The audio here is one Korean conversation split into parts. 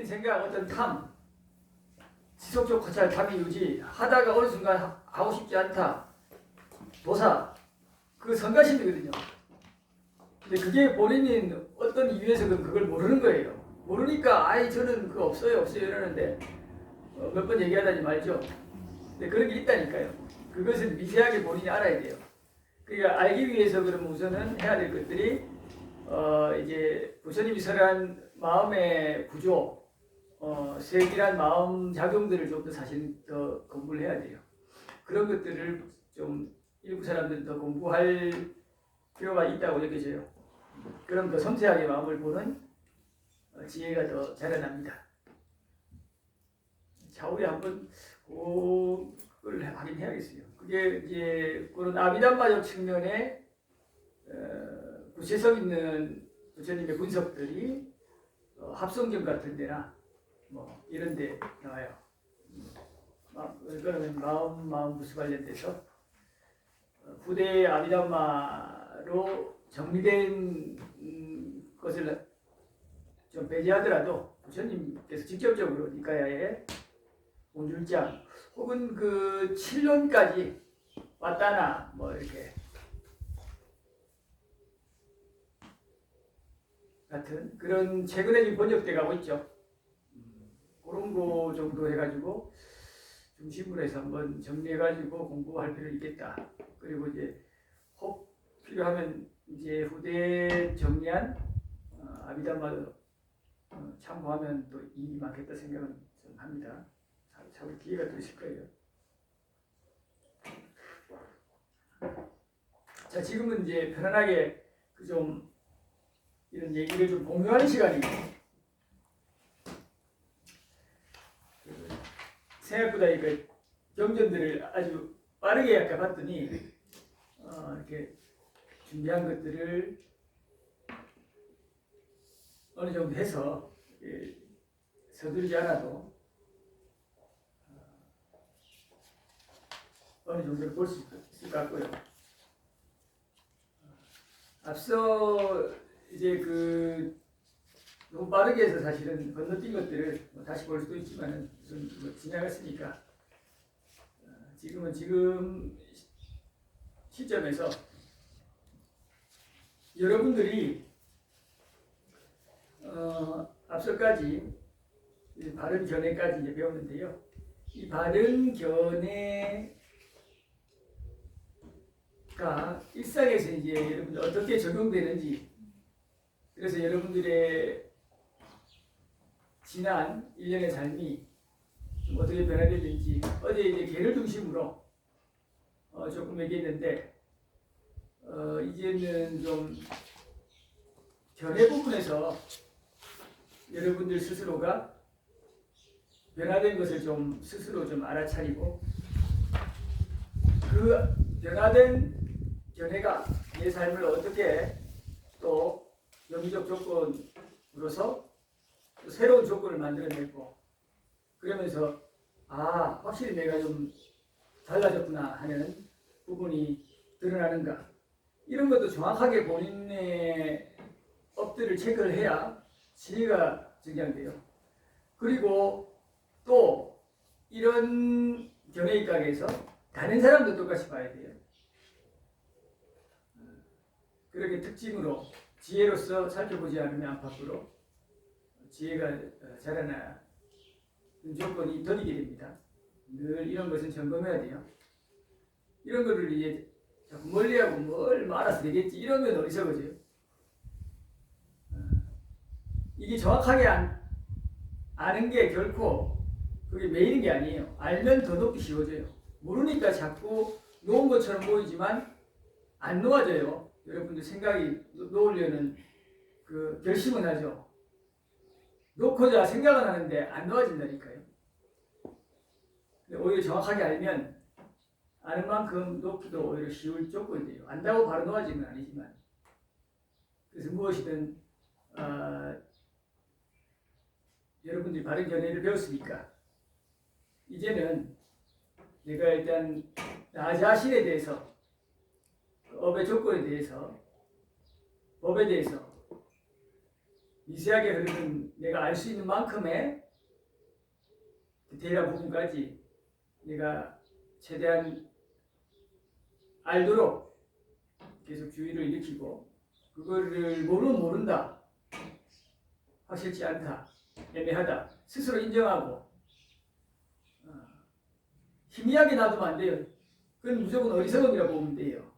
개인적인 생각, 어떤 탐, 지속적 고찰, 탐의 유지, 하다가 어느 순간 하고 싶지 않다, 도사, 그 성가심이거든요. 근데 그게 본인이 어떤 이유에서든 그걸 모르는 거예요. 모르니까 아이 저는 그거 없어요 이러는데 몇 번 얘기하다니 말죠. 근데 그런 게 있다니까요. 그것은 미세하게 본인이 알아야 돼요. 그러니까 알기 위해서 그러면 우선은 해야 될 것들이 이제 부처님이 설한 마음의 구조, 세밀한 마음 작용들을 좀 더 사실 더 공부를 해야 돼요. 그런 것들을 좀 일부 사람들은 더 공부할 필요가 있다고 느껴져요. 그럼 더 섬세하게 마음을 보는 지혜가 더 자라납니다. 차후에 한번 그걸 하긴 해야겠어요. 그게 이제 그런 아비담마적 측면에 구체성 있는 부처님의 분석들이 합성경 같은 데나 뭐 이런 데 나와요. 그러면 마음 부수 관련돼서 후대의 아비담마로 정리된 것을 좀 배제하더라도 부처님께서 직접적으로 니카야의 온율장 혹은 그 7년까지 왔다나 뭐 이렇게 같은 그런 최근에 지금 번역돼 가고 있죠. 그런 거 정도 해가지고 중심으로 해서 한번 정리해가지고 공부할 필요 있겠다. 그리고 이제 혹 필요하면 이제 후대 정리한 아비담마도 참고하면 또 이익이 많겠다 생각은 좀 합니다. 참 기회가 또 있을 거예요. 자, 지금은 이제 편안하게 그 좀 이런 얘기를 좀 공유하는 시간이고 생각보다 그 경전들을 아주 빠르게 아까 봤더니 이렇게 준비한 것들을 어느 정도 해서 서두르지 않아도 어느 정도 볼 수 있을 것 같고요. 앞서 이제 너무 빠르게 해서 사실은 건너뛴 것들을 다시 볼 수도 있지만은 좀 지나갔으니까 지금은 지금 시점에서 여러분들이 앞서까지 바른 견해까지 이제 배웠는데요. 이 바른 견해가 일상에서 이제 여러분들 어떻게 적용되는지, 그래서 여러분들의 지난 1년의 삶이 좀 어떻게 변화되는지 어제 이제 개를 중심으로 조금 얘기했는데 이제는 좀 견해 부분에서 여러분들 스스로가 변화된 것을 좀 스스로 좀 알아차리고 그 변화된 견해가 내 삶을 어떻게 또 영리적 조건으로서 또 새로운 조건을 만들어내고 그러면서 확실히 내가 좀 달라졌구나 하는 부분이 드러나는가, 이런 것도 정확하게 본인의 업들을 체크를 해야 지혜가 증량돼요. 그리고 또 이런 견해 입각에서 다른 사람도 똑같이 봐야 돼요. 그렇게 특징으로 지혜로서 살펴보지 않으면 안팎으로 지혜가 자라나는 조건이 더디게 됩니다. 늘 이런 것은 점검해야 돼요. 이런 거를 이제 자꾸 멀리하고 뭘 알아서 되겠지 이러면 어리석어져요. 이게 정확하게 아는 게 결코 그게 매이는 게 아니에요. 알면 더 높이 쉬워져요. 모르니까 자꾸 놓은 것처럼 보이지만 안 놓아져요. 여러분들 생각이 놓으려는 그 결심은 하죠. 놓고자 생각은 하는데 안 놓아진다니까요. 근데 오히려 정확하게 알면 아는 만큼 놓기도 오히려 쉬울 조건이 돼요. 안다고 바로 놓아지는 건 아니지만. 그래서 무엇이든 여러분들이 바른 견해를 배웠으니까 이제는 내가 일단 나 자신에 대해서 업의 조건에 대해서 법에 대해서 미세하게 흐르는 내가 알 수 있는 만큼의 디테일한 부분까지 내가 최대한 알도록 계속 주의를 일으키고, 그거를 모른다, 확실치 않다, 애매하다 스스로 인정하고 희미하게 놔두면 안 돼요. 그건 무조건 어리석음이라고 보면 돼요.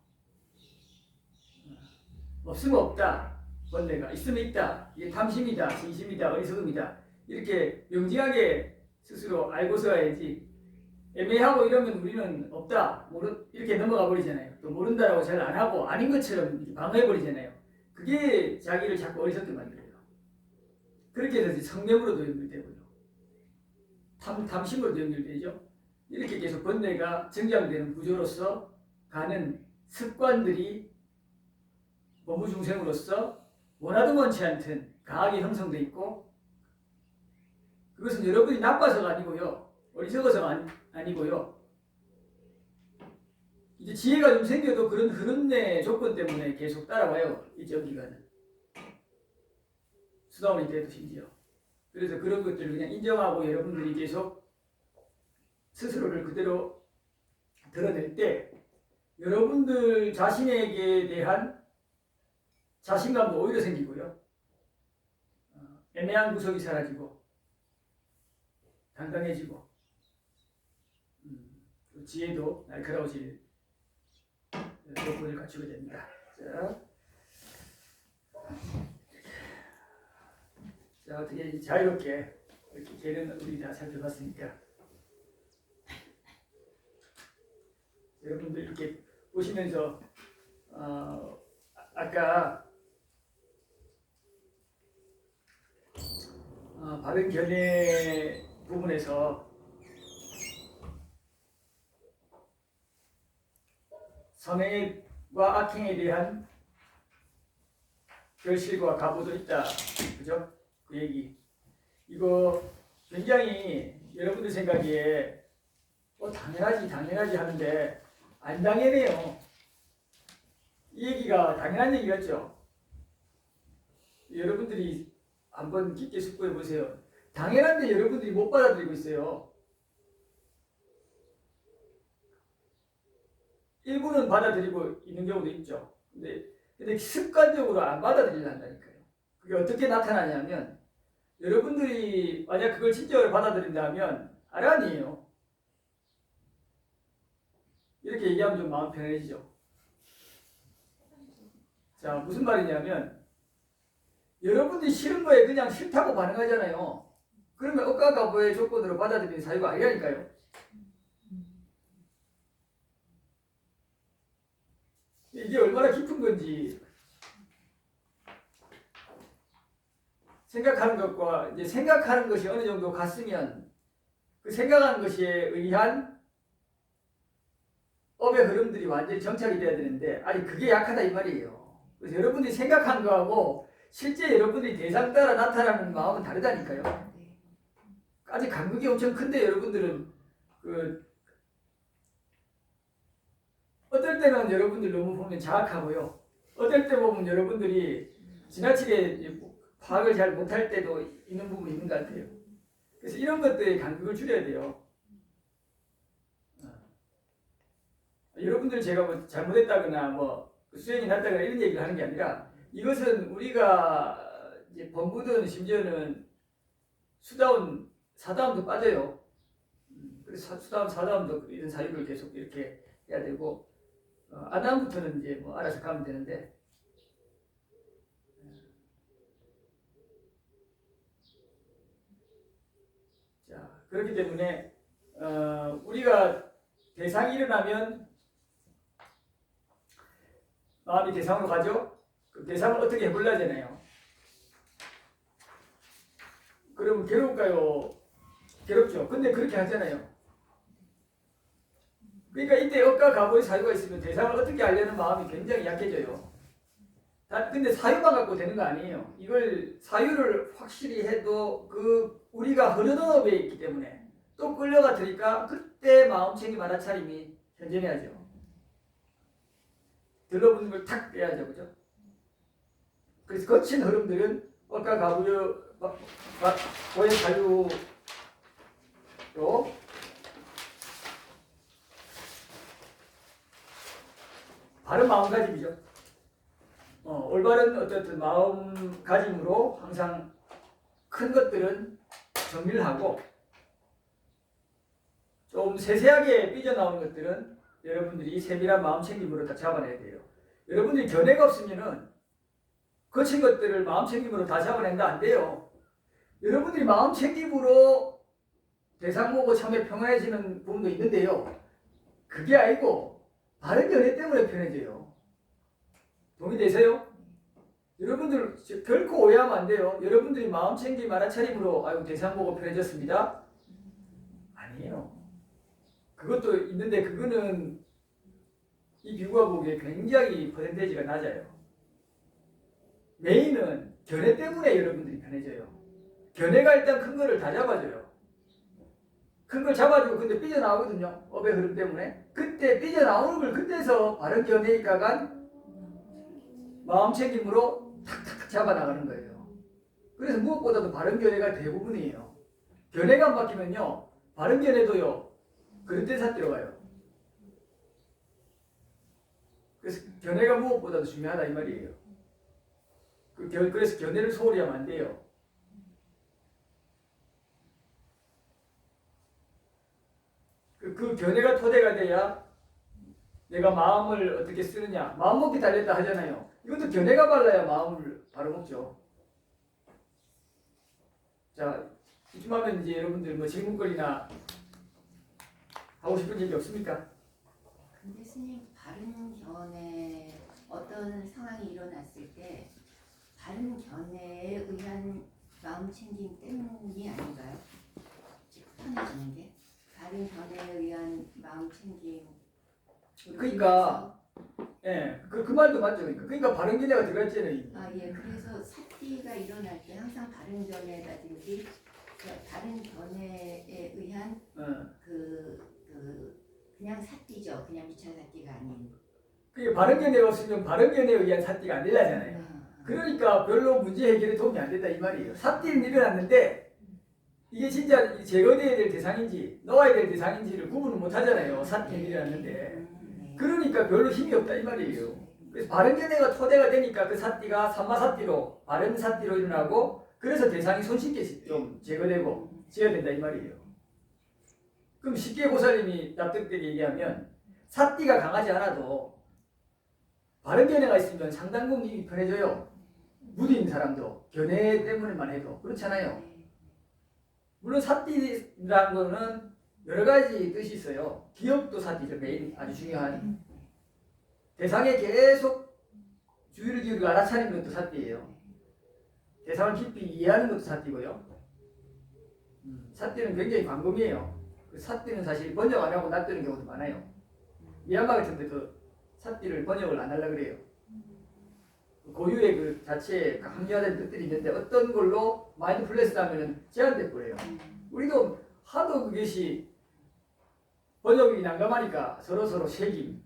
없으면 없다, 본래가 있으면 있다, 이게 탐심이다, 진심이다, 어리석음이다, 이렇게 명징하게 스스로 알고서 해야지. 애매하고 이러면 우리는 없다, 이렇게 넘어가 버리잖아요. 또 모른다라고 잘 안 하고 아닌 것처럼 방어해 버리잖아요. 그게 자기를 자꾸 어리석게 만들어요. 그렇게 해서 성냄으로도 연결되고요, 탐심으로도 연결되죠. 이렇게 계속 번뇌가 정장되는 구조로서 가는 습관들이 범부중생으로서 원하든 원치 않든 강하게 형성되어 있고, 그것은 여러분이 나빠서가 아니고요, 어리석어서가 아니고요, 이제 지혜가 좀 생겨도 그런 흐름내 조건 때문에 계속 따라와요. 일정 기간은. 수다원이 돼도 심지어. 그래서 그런 것들을 그냥 인정하고 여러분들이 계속 스스로를 그대로 드러낼 때 여러분들 자신에게 대한 자신감도 오히려 생기고요, 애매한 구석이 사라지고 당당해지고 지혜도 날카로워질 조건을 갖추게 됩니다. 자, 어떻게 자유롭게 이렇게 계는 우리 다 살펴봤으니까, 여러분들 이렇게 보시면서 아까 바른 견해 부분에서 선행과 악행에 대한 결실과 가보도 있다, 그죠? 그 얘기, 이거 굉장히 여러분들 생각에 당연하지 하는데 안 당연해요. 이 얘기가 당연한 얘기 같죠? 여러분들이 한번 깊게 숙고해 보세요. 당연한데 여러분들이 못 받아들이고 있어요. 일부는 받아들이고 있는 경우도 있죠. 근데 습관적으로 안 받아들이려 한다니까요. 그게 어떻게 나타나냐면, 여러분들이 만약 그걸 진짜로 받아들인다면 아란이에요. 이렇게 얘기하면 좀 마음 편해지죠. 자, 무슨 말이냐면, 여러분들이 싫은 거에 그냥 싫다고 반응하잖아요. 그러면 억가 가보의 조건으로 받아들이는 사유가 아니라니까요. 이게 얼마나 깊은 건지 생각하는 것과 이제 생각하는 것이 어느 정도 같으면 그 생각하는 것에 의한 업의 흐름들이 완전히 정착이 돼야 되는데 아직 그게 약하다 이 말이에요. 그래서 여러분들이 생각한 거하고 실제 여러분들이 대상 따라 나타나는 마음은 다르다니까요. 아직 간극이 엄청 큰데 여러분들은 어떨 때는 여러분들 너무 보면 자학하고요, 어떨 때 보면 여러분들이 지나치게 파악을 잘 못할 때도 있는 부분이 있는 것 같아요. 그래서 이런 것들의 간극을 줄여야 돼요. 여러분들 제가 뭐 잘못했다거나 뭐 수행이 낮다거나 이런 얘기를 하는 게 아니라, 이것은 우리가 이제 범부든 심지어는 수다운 사다움도 빠져요. 그래서 수다움 사다움도 이런 사유를 계속 이렇게 해야 되고, 아담부터는 이제 뭐 알아서 가면 되는데, 자, 그렇기 때문에 우리가 대상이 일어나면 마음이 대상으로 가죠. 그 대상을 어떻게 해보려잖아요. 그러면 괴로울까요? 괴롭죠. 근데 그렇게 하잖아요. 그러니까 이때 억과 가보의 사유가 있으면 대상을 어떻게 하려는 마음이 굉장히 약해져요. 근데 사유만 갖고 되는 거 아니에요. 이걸 사유를 확실히 해도 우리가 흐르는 업에 있기 때문에 또 끌려가니까 그때 마음챙김 알아차림이 현존해야죠. 들러붙는 걸 탁 빼야죠, 그죠? 그래서 거친 흐름들은 억과 가부의 고해 자유로 바른 마음가짐이죠. 올바른 어쨌든 마음가짐으로 항상 큰 것들은 정리를 하고 좀 세세하게 삐져나오는 것들은 여러분들이 세밀한 마음 챙김으로 다 잡아내야 돼요. 여러분들이 견해가 없으면은 거친 것들을 마음 챙김으로 다 잡아낸다 안 돼요. 여러분들이 마음 챙김으로 대상 보고 처음에 평안해지는 부분도 있는데요. 그게 아니고 바른 견해 때문에 편해져요. 동의되세요? 여러분들 결코 오해하면 안 돼요. 여러분들이 마음 챙김 알아차림으로 아유 대상 보고 편해졌습니다. 아니에요. 그것도 있는데 그거는 이 비교가 보기에 굉장히 퍼센테이지가 낮아요. 메인은 견해 때문에 여러분들이 편해져요. 견해가 일단 큰 거를 다 잡아줘요. 큰 걸 잡아주고 근데 삐져나오거든요. 업의 흐름 때문에. 그때 삐져나오는 걸 그때서 바른 견해가 간 마음 챙김으로 탁탁 잡아나가는 거예요. 그래서 무엇보다도 바른 견해가 대부분이에요. 견해가 안 바뀌면요. 바른 견해도요. 그런 데서 들어가요. 그래서 견해가 무엇보다도 중요하다 이 말이에요. 그래서 견해를 소홀히 하면 안 돼요. 그 견해가 토대가 돼야 내가 마음을 어떻게 쓰느냐. 마음먹기 달렸다 하잖아요. 이것도 견해가 발라야 마음을 바로 먹죠. 자, 이쯤 하면 이제 여러분들 뭐 질문거리나 하고 싶은 얘기 없습니까? 근데 스님 바른 견해 어떤 상황이 일어났을 때 바른 견해에 의한 마음 챙김 때문이 아닌가요? 편해지는 게 바른 견해에 의한 마음 챙김. 그러니까 예, 그 말도 맞죠. 그러니까 바른 견해가 들어갔잖아요. 아 예, 그래서 사띠가 일어날 때 항상 바른 견해라든지 바른 견해에 의한 그냥 사띠죠. 그냥 미차 사띠가 아닌. 그게 바른 견해가 없으면 바른 견해에 의한 사띠가 안 되잖아요. 그러니까 별로 문제 해결에 도움이 안 된다 이 말이에요. 사띠는 일어났는데 이게 진짜 제거되어야 될 대상인지 넣어야 될 대상인지를 구분을 못 하잖아요. 사띠는 일어났는데. 그러니까 별로 힘이 없다 이 말이에요. 그래서 바른 견해가 토대가 되니까 그 사띠가 삼마사띠로 바른 사띠로 일어나고 그래서 대상이 손쉽게 좀 제거되고 지어야 된다 이 말이에요. 그럼 쉽게 보살님이 납득되게 얘기하면 사띠가 강하지 않아도 바른 견해가 있으면 상당 부분 힘이 편해져요. 무디인 사람도 견해 때문에만 해도 그렇잖아요. 물론 사띠라는 거는 여러 가지 뜻이 있어요. 기억도 사띠죠. 메인 아주 중요한 대상에 계속 주의를 기울이고 알아차리는 것도 사띠예요. 대상을 깊이 이해하는 것도 사띠고요. 사띠는 굉장히 광범위해요. 그 사띠는 사실 번역 안 하고 놔두는 경우도 많아요. 미얀마 같은데 그 사띠를 번역을 안 하려고 그래요. 고유의 그 자체에 강조된 뜻들이 있는데 어떤 걸로 마인드풀리스를 하면 제한돼 버려요. 우리도 하도 그것이 번역이 난감하니까 서로서로 새김,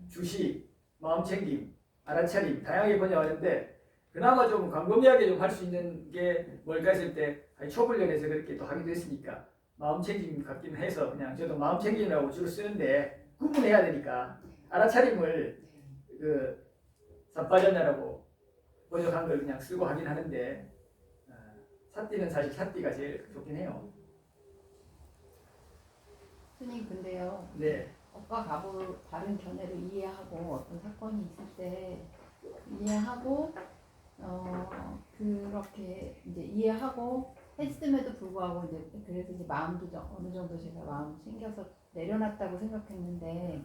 주시, 마음챙김, 알아차림 다양하게 번역하는데 그나마 좀 광범위하게 좀 할 수 있는 게 뭘까 했을 때 초불련에서 그렇게 또 하기도 했으니까 마음챙김 같긴 해서 그냥 저도 마음챙김이라고 주로 쓰는데 구분해야 되니까 알아차림을 그 삼빠전야라고 번역한 걸 그냥 쓰고 하긴 하는데 사띠는 사실 사띠가 제일 좋긴 해요. 스님 근데요. 네. 업과 갑을 바른 견해로 이해하고 어떤 사건이 있을 때 이해하고 그렇게 이제 이해하고 했음에도 불구하고 이제 그래서 이제 마음도 어느 정도 제가 마음 챙겨서 내려놨다고 생각했는데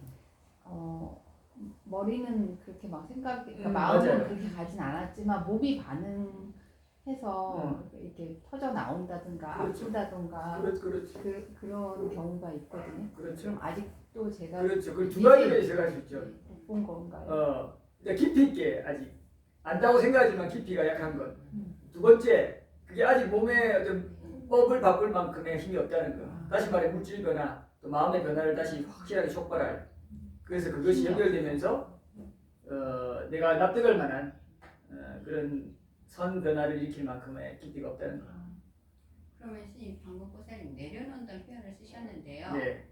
머리는 그렇게 막 그러니까 마음은 맞아요. 그렇게 가진 않았지만 몸이 반응해서 이렇게 터져 나온다든가 그렇죠. 아프다든가 그렇죠. 그런 경우가 있거든요. 그렇죠. 그럼 아직도 제가 그렇죠. 그 두 가지가 있어갈 수 있죠. 못 본 건가요? 깊이 있게 아직 안다고 생각하지만 깊이가 약한 것. 두 번째, 그게 아직 몸에 어떤 법을 바꿀 만큼의 힘이 없다는 거. 다시 말해 물질 변화, 또 마음의 변화를 다시 확실하게 촉발할. 그래서 그것이 연결되면서 내가 납득할 만한 그런 선 변화를 일으킬 만큼의 깊이가 없다는 거. 그러면 스님 방금 보살님 내려놓는다는 표현을 쓰셨는데요. 네.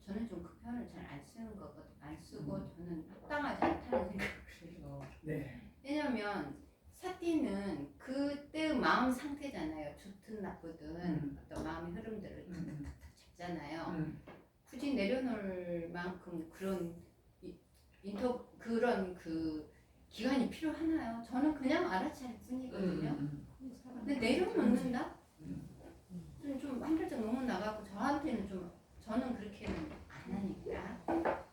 저는 좀 그 표현을 잘 안 쓰는 거거든. 안 쓰고 저는 합당하지 않다는 생각을 해요. 네. 왜냐면 사띠는 그때 마음 상태잖아요. 좋든 나쁘든 어떤 마음의 흐름들을 탁탁탁탁 잡잖아요. 굳이 내려놓을 만큼 그런 그런 그 기간이 필요하나요? 저는 그냥 알아차릴 뿐이거든요. 근데 내려놓는다? 좀 한 발짝 너무 나가고 저한테는 좀 저는 그렇게는 안 하니까.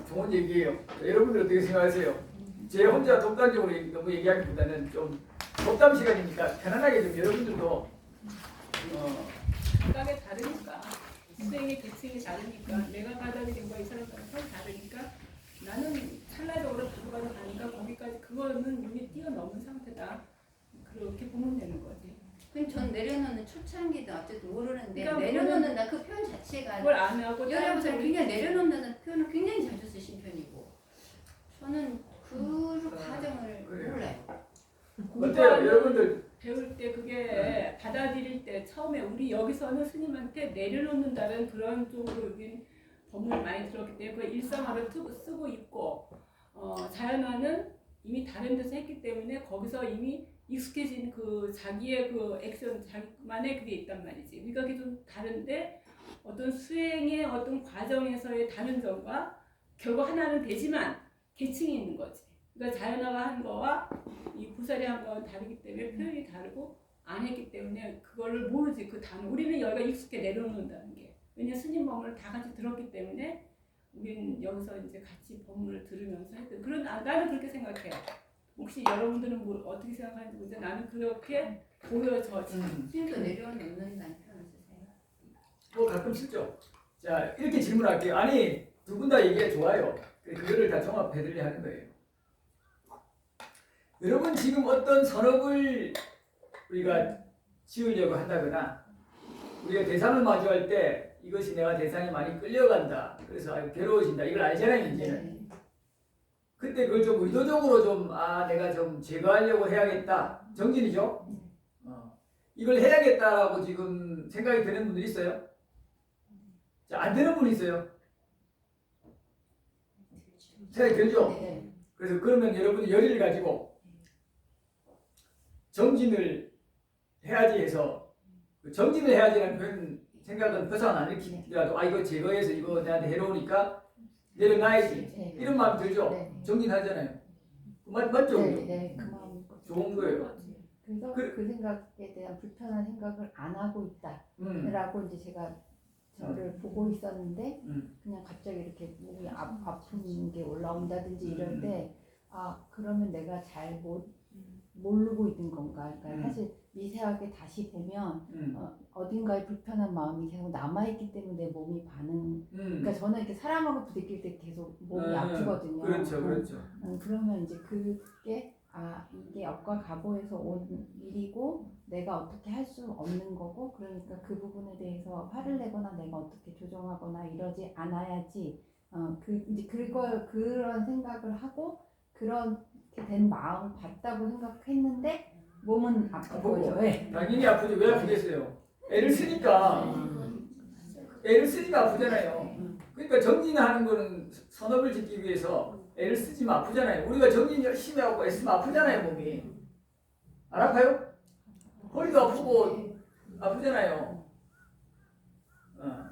좋은 얘기예요. 여러분들 어떻게 생각하세요? 제 혼자 독단적으로 너무 얘기하기보다는 좀 독담 시간이니까 편안하게 좀 여러분들도 각각의 다르니까 수행의 계층이 다르니까 내가 받아들인 거이 사람과는 서로 다르니까 나는 찰나적으로 바로바로 가니까 거기까지 그거는 이미 뛰어넘은 상태다. 그렇게 보면 되는 거지. 그럼 전 내려놓는 초창기도 어쨌든 모르는데 그러니까 내려놓는다 그 표현 자체가 그걸 안 하고 여러분들 굉장히 내려놓는다는 표현을 굉장히 자주 쓰신 편이고 저는 그 과정을 그래요. 몰라요. 어때요, 여러분들? 배울 때 그게 받아들일 때 처음에 우리 여기서는 스님한테 내려놓는다는 그런 쪽으로 여긴 법문을 많이 들었기 때문에 그걸 일상화로 쓰고 있고 자연화는 이미 다른 데서 했기 때문에 거기서 이미 익숙해진 그 자기의 그 액션 자기만의 그게 있단 말이지. 그러니까 그게 좀 다른데 어떤 수행의 어떤 과정에서의 다른 점과 결국 하나는 되지만 계층이 있는 거지. 그러니까 자연화가 한 거와 이 보살이 한 거와 다르기 때문에 표현이 다르고 안 했기 때문에 그거를 모르지 그 단어. 우리는 여기가 익숙해 내려놓는다는 게. 왜냐 스님 법문을 다 같이 들었기 때문에 우리는 여기서 이제 같이 법문을 들으면서 했던 그런 나는 그렇게 생각해요. 혹시 여러분들은 뭐 어떻게 생각하는지 모르겠는데 나는 그렇게 보여져. 스님도 내려놓는다는 표현을 쓰세요. 뭐 가끔 쓰죠. 자, 이렇게 질문할게요. 아니, 두 분 다 얘기가 좋아요. 그거를 다 종합해드리려 하는 거예요. 여러분 지금 어떤 산업을 우리가 지으려고 한다거나 우리가 대상을 마주할 때 이것이 내가 대상이 많이 끌려간다. 그래서 아주 괴로워진다. 이걸 알잖아요, 이제는. 그때 그걸 좀 의도적으로 좀 내가 좀 제거하려고 해야겠다. 정진이죠? 이걸 해야겠다라고 지금 생각이 드는 분들 있어요? 자, 안 되는 분 있어요? 생각이 들죠? 네. 그래서 그러면 여러분이 열의를 가지고 정진을 해야지 해서 정진을 해야지라는 그런 생각은 표상 안 일으키더라도 이거 제거해서 이거 내한테 해로우니까 내려놔야지 네. 이런 마음 들죠? 네. 정진하잖아요. 맞죠? 네, 그 마음인 거죠. 좋은 거예요. 그래서 그 생각에 대한 불편한 생각을 안 하고 있다라고 이제 제가 저를 보고 있었는데 그냥 갑자기 이렇게 몸이 아픈 게 올라온다든지 이럴 때 그러면 내가 잘 모르고 있는 건가? 그러니까 사실 미세하게 다시 보면 어딘가에 불편한 마음이 계속 남아있기 때문에 내 몸이 그러니까 저는 이렇게 사람하고 부딪힐 때 계속 몸이 아프거든요. 그렇죠. 그러면 이제 그게 이게 업과 가보에서 온 일이고 내가 어떻게 할 수 없는 거고 그러니까 그 부분에 대해서 화를 내거나 내가 어떻게 조정하거나 이러지 않아야지 이제 그런 생각을 하고 그렇게 된 마음을 봤다고 생각했는데 몸은 아픈 거죠. 네. 당연히 아프죠. 왜 아프겠어요? 애를 쓰니까 아프잖아요. 그러니까 정진하는 거는 선업을 짓기 위해서 애를 쓰지만 아프잖아요. 우리가 정진 열심히 하고 애쓰면 아프잖아요, 몸이. 안 아파요? 허리도 아프고 아프잖아요.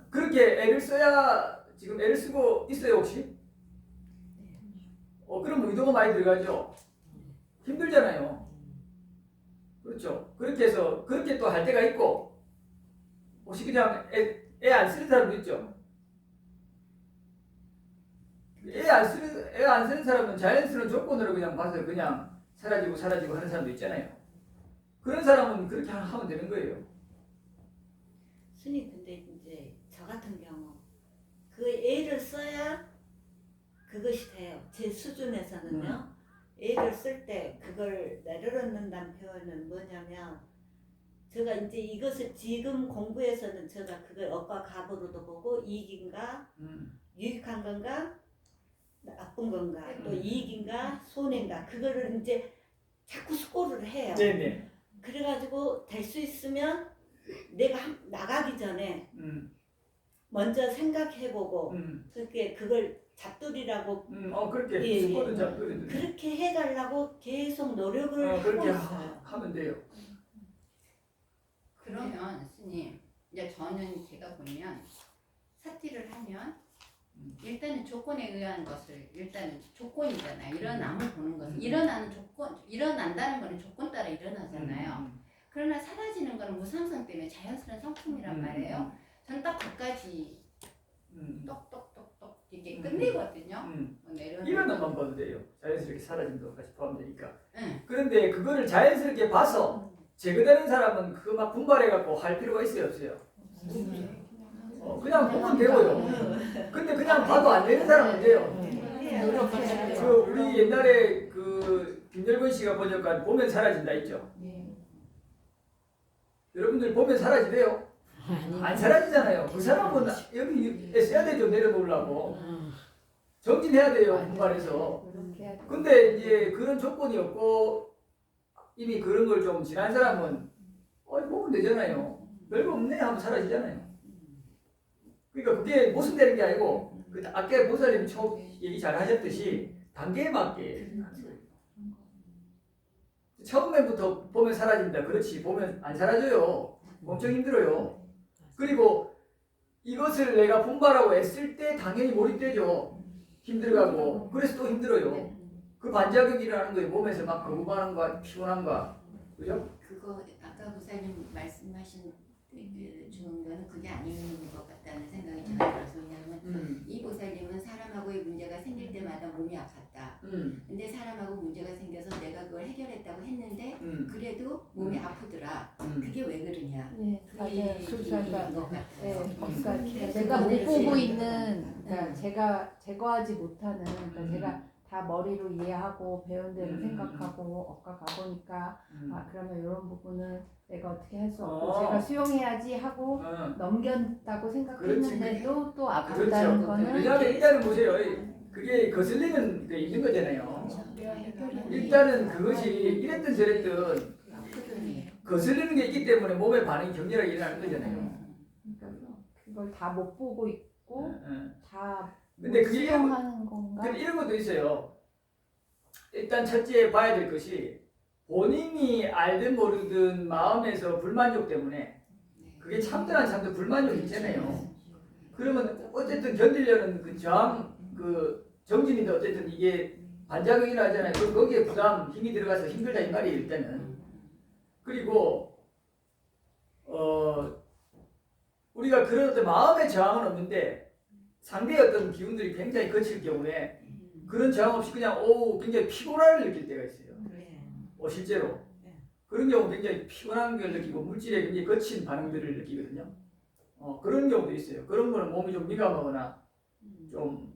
그렇게 애를 써야 지금 애를 쓰고 있어요, 혹시? 그럼 의도가 많이 들어가죠. 힘들잖아요. 그렇죠. 그렇게 해서 그렇게 또 할 때가 있고 혹시 그냥 애 안 쓰는 사람도 있죠. 애 안 쓰는 사람은 자연스러운 조건으로 그냥 봐서 그냥 사라지고 하는 사람도 있잖아요. 그런 사람은 그렇게 하면 되는 거예요. 스님 근데 이제 저 같은 경우 그 애를 써야 그것이 돼요. 제 수준에서는요. 애를 쓸 때 그걸 내려놓는다는 표현은 뭐냐면 제가 이제 이것을 지금 공부에서는 제가 그걸 업과 갑으로도 보고 이익인가 유익한 건가 나쁜 건가 또 이익인가 손해인가 그거를 이제 자꾸 수고를 해요. 네네. 그래가지고 될 수 있으면 내가 나가기 전에 먼저 생각해보고 그렇게 그걸 잡돌이라고 그렇게 예, 스쿼드 예. 잡거든요. 그렇게 해달라고 계속 노력을 그렇게 하고 있어요. 하면 돼요. 그러면 스님 이제 저는 제가 보면 사티를 하면 일단은 조건에 의한 것을 일단은 조건이잖아요. 일어남을 보는 것은 일어나는 조건 일어난다는 거는 조건 따라 일어나잖아요. 그러나 사라지는 거는 무상성 때문에 자연스러운 성품이란 말이에요. 저는 딱 그까지 똑똑똑똑 이렇게 끝내거든요. 뭐 이런 것만 봐도 돼요. 자연스럽게 사라진 것까지 포함되니까. 응. 그런데 그거를 자연스럽게 봐서 제거되는 사람은 그거 막 분발해갖고 할 필요가 있어요, 없어요? 그냥 보면 되고요. 근데 그냥 봐도 안 되는 사람은 돼요. 그 우리 옛날에 그 김열건 씨가 번역한 보면 사라진다 있죠? 여러분들 보면 사라지대요? 안 사라지잖아요. 그 사람은 여기 써야 되죠, 내려놓으려고. 정진해야 돼요, 분발해서. 근데 이제 그런 조건이 없고 이미 그런 걸 좀 지난 사람은 보면 되잖아요. 별거 없네 하면 사라지잖아요. 그러니까 그게 모순되는 게 아니고 그 아까 보살님이 처음 얘기 잘 하셨듯이 단계에 맞게 하는 거예요. 처음에부터 보면 사라진다. 그렇지. 보면 안 사라져요. 엄청 힘들어요. 그리고 이것을 내가 분발하고 애쓸 때 당연히 몰입되죠. 힘들어가고. 그래서 또 힘들어요. 그 반작용이 일어나는 거예요. 몸에서 막 거부감과 피곤함과. 그죠? 그거 아까 보살님 말씀하신 주는 거는 그게 아닌 것 같다는 생각이 저는 들어서 왜냐하면 이 보살님은 사람하고의 문제가 생길 때마다 몸이 아팠다. 근데 사람하고 문제가 생겨서 내가 그걸 해결했다고 했는데 그래도 몸이 아프더라. 그게 왜 그러냐? 네, 맞아요. 그러니까 것 같아요. 네, 그러니까 내가 못 보고 있는, 그러니까 제가 제거하지 못하는, 그러니까 제가 다 머리로 이해하고 배운 대로 생각하고 억가 가보니까 그러면 이런 부분은 내가 어떻게 할 수 없고 제가 수용해야지 하고 넘겼다고 생각했는데도 또 아프다는 그렇죠. 거는 왜냐하면 일단은 보세요. 그게 거슬리는 게 있는 거잖아요. 일단은 그것이 이랬든 저랬든 거슬리는 게 있기 때문에 몸의 반응이 격렬하게 일어나는 거잖아요. 그러니까 그걸 다 못 보고 있고 다 근데 그게 수용하는 건가? 근데 이런 것도 있어요. 일단 첫째 봐야 될 것이 본인이 알든 모르든 마음에서 불만족 때문에 그게 참든 안 참든 불만족이 있잖아요. 그러면 어쨌든 견디려는 그 저항, 그 정진인데 어쨌든 이게 반작용이 나잖아요. 그럼 거기에 부담, 힘이 들어가서 힘들다 이 말이에요, 일단은. 그리고 우리가 그런 어떤 마음의 저항은 없는데 상대의 어떤 기운들이 굉장히 거칠 경우에 그런 저항 없이 그냥 굉장히 피곤함을 느낄 때가 있어요. 실제로 그런 경우 굉장히 피곤한 걸 느끼고 물질에 굉장히 거친 반응들을 느끼거든요. 그런 경우도 있어요. 그런 거는 몸이 좀 민감하거나 좀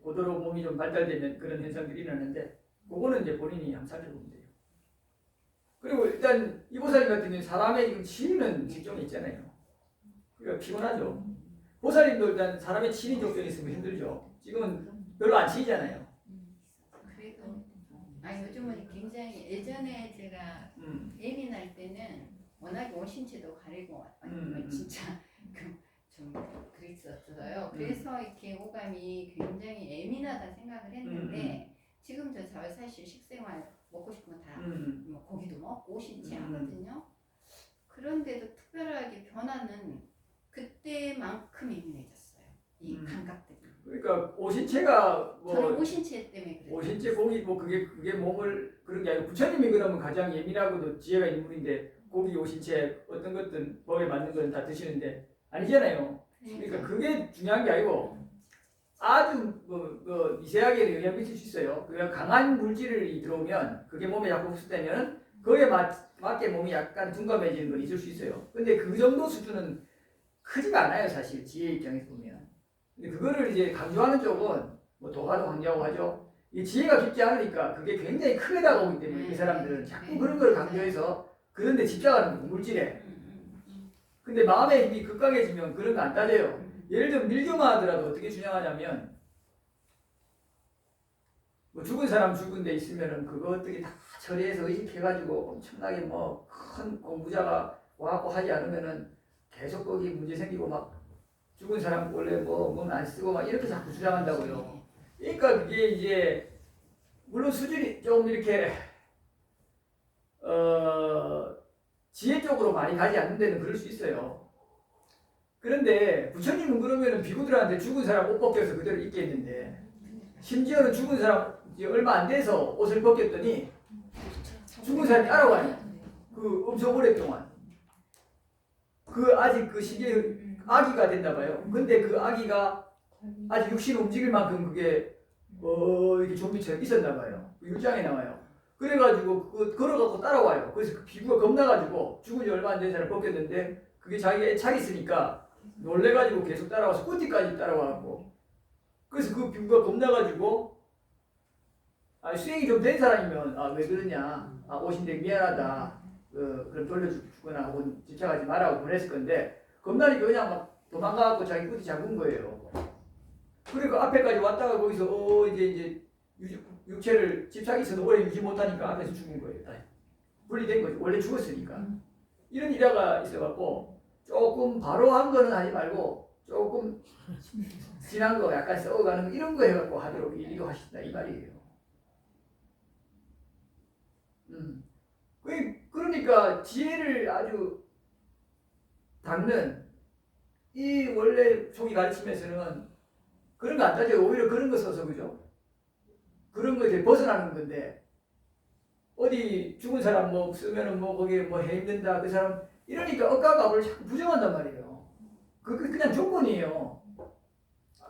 고도로 몸이 좀 발달되면 그런 현상들이 일어나는데 그거는 이제 본인이 한번 살펴보면 돼요. 그리고 일단 이보살님 같은 경우는 사람의 지금 치리는 직종이 있잖아요. 그러니까 피곤하죠. 보살님도 일단 사람의 치리 적정이 있으면 힘들죠. 지금은 별로 안 치이잖아요. 그래도 요즘은 굉장히 예전에 제가 예민할 때는 워낙 원신체도 가리고 진짜 좀 그랬었어요. 그래서 이렇게 오감이 굉장히 예민하다 생각을 했는데 지금 저 사실 식생활 먹고 싶으면 다 뭐 고기도 먹고 오신채 하거든요. 그런데도 특별하게 변화는 그때만큼 예민해졌어요. 이 감각들이. 그러니까 오신채가 저는 오신채 때문에 그래요. 오신채 고기 그게 몸을 그런 게 아니고 부처님이 그러면 가장 예민하고도 지혜가 있는 분인데 고기 오신채 어떤 것든 몸에 맞는 건 다 드시는데 아니잖아요. 그러니까 그게 중요한 게 아니고 아주 미세하게 영향 미칠 수 있어요. 그냥 강한 물질이 들어오면 그게 몸에 자꾸 흡수되면 그에 맞게 몸이 약간 둔감해지는 건 있을 수 있어요. 근데 그 정도 수준은 크지가 않아요, 사실 지혜 입장에서 보면. 근데 그거를 이제 강조하는 쪽은 뭐 도가도 강조하고 하죠. 이 지혜가 깊지 않으니까 그게 굉장히 크게 다가오기 때문에 그 사람들은 자꾸 그런 걸 강조해서 그런 데 집착하는 거예요, 물질에. 근데 마음의 힘이 극강해지면 그런 거 안 따져요. 예를 들면 밀교만 하더라도 어떻게 주장하냐면 뭐 죽은 사람 죽은 데 있으면은 그것들이 다 처리해서 의식해가지고 엄청나게 뭐 큰 공부자가 와갖고 하지 않으면은 계속 거기 문제 생기고 막 죽은 사람 원래 뭐는 안 쓰고 막 이렇게 자꾸 주장한다고요. 그러니까 그게 이제 물론 수준이 좀 이렇게 지혜 쪽으로 많이 가지 않는 데는 그럴 수 있어요. 그런데 부처님은 그러면은 비구들한테 죽은 사람 옷 벗겨서 그대로 입겠는데 심지어는 죽은 사람 이제 얼마 안 돼서 옷을 벗겼더니 죽은 사람이 따라와요. 그 엄청 오랫동안. 그 아직 그 시기에 아기가 됐나 봐요. 근데 그 아기가 아직 육신 움직일 만큼 그게 이렇게 좀비처럼 있었나 봐요. 그 율장에 나와요. 그래가지고 그 걸어갖고 따라와요. 그래서 그 피부가 겁나가지고 죽은 지 얼마 안 된 사람 벗겼는데 그게 자기가 애착이 있으니까 놀래가지고 계속 따라와서 꾸티까지 따라와갖고 그래서 그 피부가 겁나가지고 수행이 좀 된 사람이면 왜 그러냐 옷인데 미안하다 그럼 돌려주거나 혹은 집착하지 말라고 보냈을 건데 겁나니까 그냥 막 도망가갖고 자기 꾸티 잡은 거예요. 그리고 앞에까지 왔다가 거기서 이제 육체를 집착이 있어도 오래 유지 못하니까 앞에서 죽은 거예요. 분리된 거죠. 원래 죽었으니까. 이런 일화가 있어갖고 조금 바로 한 거는 하지 말고 조금 지난 거 약간 썩어가는 거 이런 거 해갖고 하도록 이거 하신다 이 말이에요. 그러니까 지혜를 아주 닦는 이 원래 총이 가르치면서는 그런 거 안 따져요. 오히려 그런 거 써서 그죠? 그런 거에 벗어나는 건데 어디 죽은 사람 뭐 쓰면은 뭐 거기에 뭐 해 힘든다 그 사람 이러니까 억가갑을 자꾸 부정한단 말이에요. 그게 그냥 조건이에요.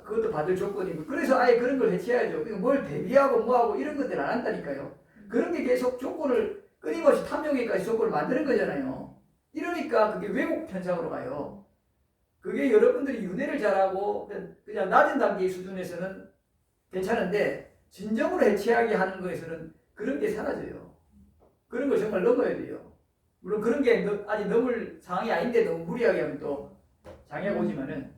그것도 받을 조건이고 그래서 아예 그런 걸 해체해야죠. 뭘 대비하고 뭐하고 이런 것들 안 한다니까요. 그런 게 계속 조건을 끊임없이 탐욕에까지 조건을 만드는 거잖아요. 이러니까 그게 왜곡 현상으로 가요. 그게 여러분들이 윤회를 잘하고 그냥 낮은 단계의 수준에서는 괜찮은데 진정으로 해체하게 하는 거에서는 그런 게 사라져요. 그런 걸 정말 넘어야 돼요. 물론 그런 게 아직 넘을 상황이 아닌데 너무 무리하게 하면 또 장애가 오지만은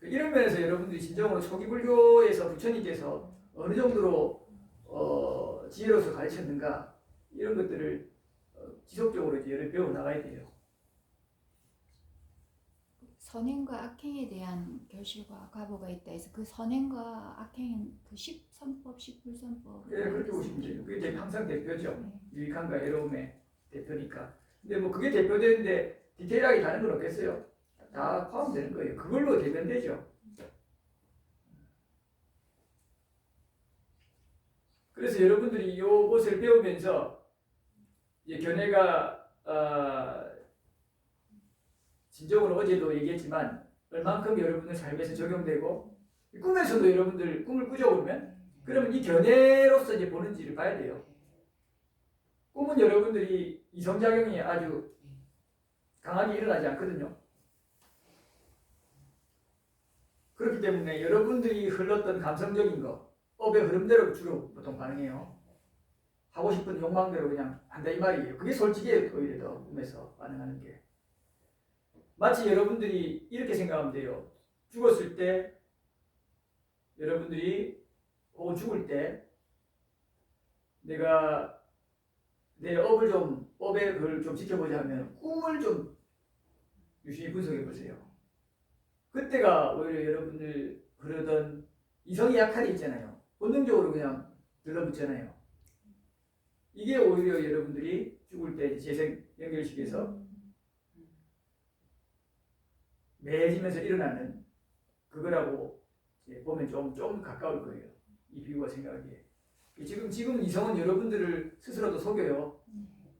이런 면에서 여러분들이 진정으로 초기 불교에서 부처님께서 어느 정도로 지혜로서 가르쳤는가 이런 것들을 지속적으로 이제 배워 나가야 돼요. 선행과 악행에 대한 결실과 과보가 있다 해서 그 선행과 악행은 그 10선법, 10불선법 그렇게 보시면 돼요. 그게 이제 항상 대표죠. 유익함과 애로움의 대표니까. 근데 뭐 그게 대표되는데 디테일하게 다른 건 없겠어요. 다 포함되는 거예요. 그걸로 대변되죠. 그래서 여러분들이 이것을 배우면서 이제 견해가 진정으로 어제도 얘기했지만 얼만큼 여러분들 삶에서 적용되고 꿈에서도 여러분들 꿈을 꾸죠 그러면 이 견해로서 이제 보는지를 봐야 돼요. 꿈은 여러분들이 이성작용이 아주 강하게 일어나지 않거든요. 그렇기 때문에 여러분들이 흘렀던 감성적인 거, 업의 흐름대로 주로 보통 반응해요. 하고 싶은 욕망대로 그냥 한다 이 말이에요. 그게 솔직해요. 오히려 더 꿈에서 반응하는 게. 마치 여러분들이 이렇게 생각하면 돼요. 죽었을 때 여러분들이 혹은 죽을 때 내가 내 업의 그걸 좀 지켜보자 하면 꿈을 좀 유심히 분석해 보세요. 그때가 오히려 여러분들 그러던 이성이 약한 게 있잖아요. 본능적으로 그냥 들러붙잖아요. 이게 오히려 여러분들이 죽을 때 재생 연결식에서 매해지면서 일어나는 그거라고 보면 좀 가까울 거예요. 이 비유가 생각하기에. 지금 이성은 여러분들을 스스로도 속여요.